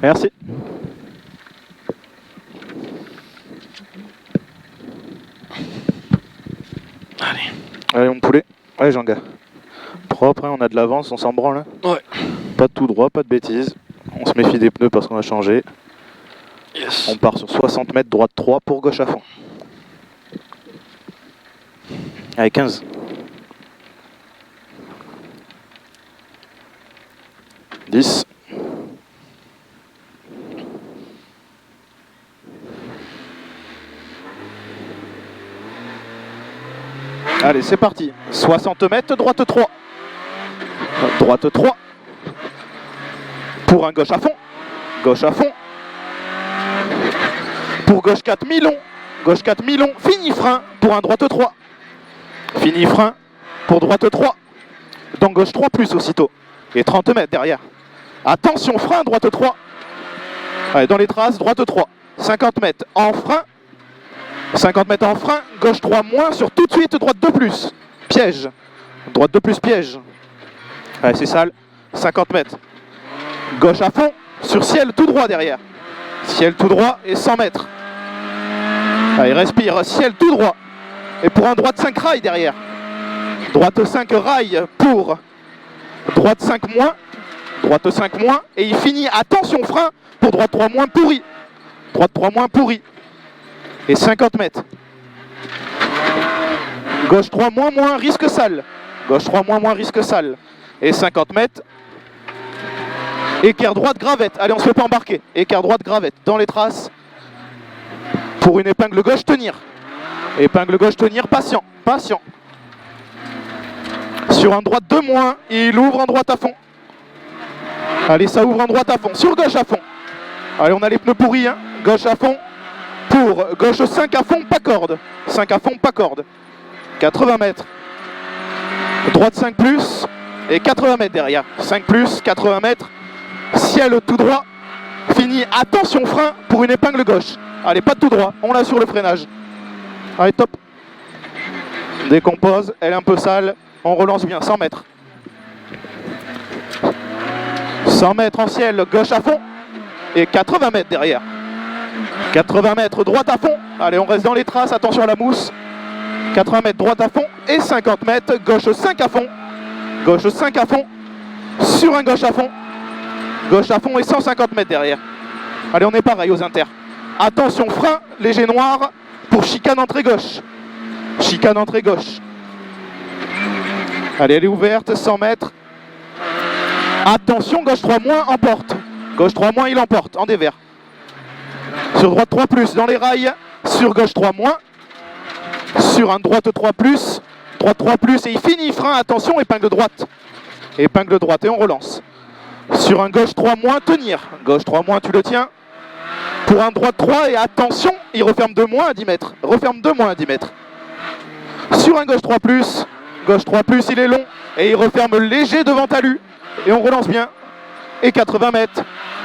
Merci. Allez mon poulet. Allez Jean-Gars. Propre, hein, on a de l'avance, on s'en branle. Ouais. Pas de tout droit, pas de bêtises. On se méfie des pneus parce qu'on a changé. Yes. On part sur 60 mètres, droite 3 pour gauche à fond. Allez, 15. « 10. Allez, c'est parti. 60 mètres, droite 3. Droite 3. Pour un gauche à fond. Gauche à fond. Pour gauche 4, mi-long. Gauche 4, mi-long. Fini frein pour un droite 3. Fini frein pour droite 3. Dans gauche 3 plus aussitôt. Et 30 mètres derrière. Attention, frein, droite 3. Allez, dans les traces, droite 3. 50 mètres en frein. 50 mètres en frein. Gauche 3 moins sur tout de suite, droite 2 plus. Piège. Droite 2 plus, piège. Allez, c'est sale. 50 mètres. Gauche à fond. Sur ciel tout droit derrière. Ciel tout droit et 100 mètres. Allez, respire. Ciel tout droit. Et pour un droite 5 rail derrière. Droite 5 rail pour droite 5 moins. Droite 5 moins. Et il finit, attention, frein pour droite 3 moins pourri. Droite 3 moins pourri. Et 50 mètres. Gauche 3 moins moins, risque sale. Gauche 3 moins moins, risque sale. Et 50 mètres. Équerre droite, gravette. Allez, on se fait pas embarquer. Équerre droite, gravette. Dans les traces. Pour une épingle gauche, tenir. Épingle gauche, tenir, patient. Patient. Sur un droite 2 moins, il ouvre en droite à fond. Allez, ça ouvre en droite à fond. Sur gauche à fond. Allez, on a les pneus pourris, hein. Gauche à fond. Pour gauche 5 à fond, pas corde. 5 à fond, pas corde. 80 mètres. Droite 5 plus. Et 80 mètres derrière. 5 plus, 80 mètres. Ciel tout droit. Fini. Attention, frein pour une épingle gauche. Allez, pas de tout droit. On l'a sur le freinage. Allez, top. Décompose. Elle est un peu sale. On relance bien. 100 mètres. 100 mètres en ciel. Gauche à fond. Et 80 mètres derrière. 80 mètres, droite à fond. Allez, on reste dans les traces, attention à la mousse. 80 mètres, droite à fond. Et 50 mètres, gauche 5 à fond. Gauche 5 à fond. Sur un gauche à fond. Gauche à fond et 150 mètres derrière. Allez, on est pareil aux inters. Attention, frein, léger noir. Pour chicane entrée gauche. Chicane entrée gauche. Allez, elle est ouverte, 100 mètres. Attention, gauche 3 moins, emporte. Gauche 3 moins, il emporte, en dévers. Sur droite 3 plus dans les rails, sur gauche 3 moins, sur un droite 3 plus, droite 3 plus et il finit frein, attention, épingle droite. Épingle droite et on relance. Sur un gauche 3 moins, tenir. Gauche 3 moins, tu le tiens. Pour un droite 3 et attention, il referme 2 moins à 10 mètres. Referme 2 moins à 10 mètres. Sur un gauche 3 plus, il est long et il referme léger devant talus. Et on relance bien. Et 80 mètres.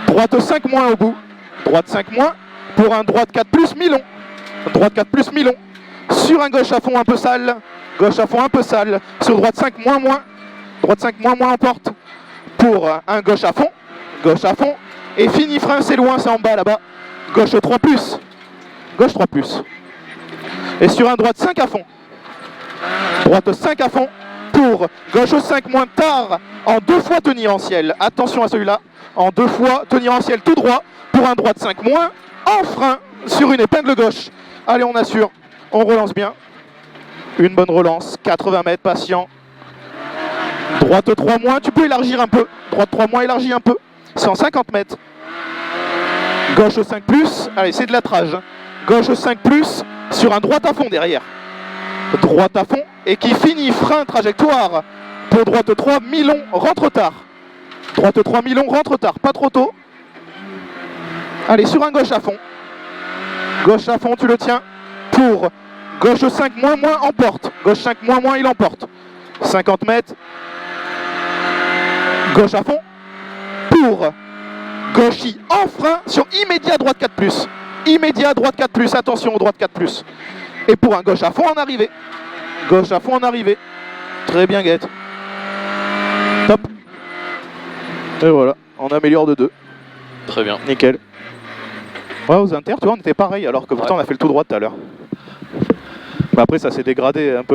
Droite 5 moins au bout. Droite 5 moins. Pour un droite 4 plus mi-long. Droite 4 plus mi-long. Sur un gauche à fond un peu sale. Gauche à fond un peu sale. Sur droite 5 moins moins. Droite 5 moins moins emporte. Pour un gauche à fond. Gauche à fond. Et fini frein, c'est loin, c'est en bas là-bas. Gauche 3 plus. Gauche 3 plus. Et sur un droite 5 à fond. Droite 5 à fond. Pour gauche 5 moins tard. En 2 fois tenir en ciel. Attention à celui-là. En 2 fois tenir en ciel tout droit. Pour un droite 5 moins. En frein sur une épingle gauche. Allez, on assure. On relance bien. Une bonne relance. 80 mètres, patient. Droite 3 moins. Tu peux élargir un peu. Droite 3 moins, élargis un peu. 150 mètres. Gauche 5 plus. Allez, c'est de l'attrage. Gauche 5 plus. Sur un droite à fond derrière. Droite à fond. Et qui finit frein, trajectoire. Pour droite 3, mi-long, rentre tard. Droite 3, mi-long, rentre tard. Pas trop tôt. Allez, sur un gauche à fond. Gauche à fond, tu le tiens. Pour gauche 5 moins moins, emporte. Gauche 5 moins moins, il emporte. 50 mètres. Gauche à fond. Pour gauche en frein sur immédiat droite 4 plus. Immédiat droite 4 plus. Attention, droite 4 plus. Et pour un gauche à fond en arrivée. Gauche à fond en arrivée. Très bien, Guette. Top. Et voilà, on améliore de 2. Très bien. Nickel. Ouais, aux inter, tu vois, on était pareil, alors que pourtant on a fait le tout droit tout à l'heure. Mais après, ça s'est dégradé un peu.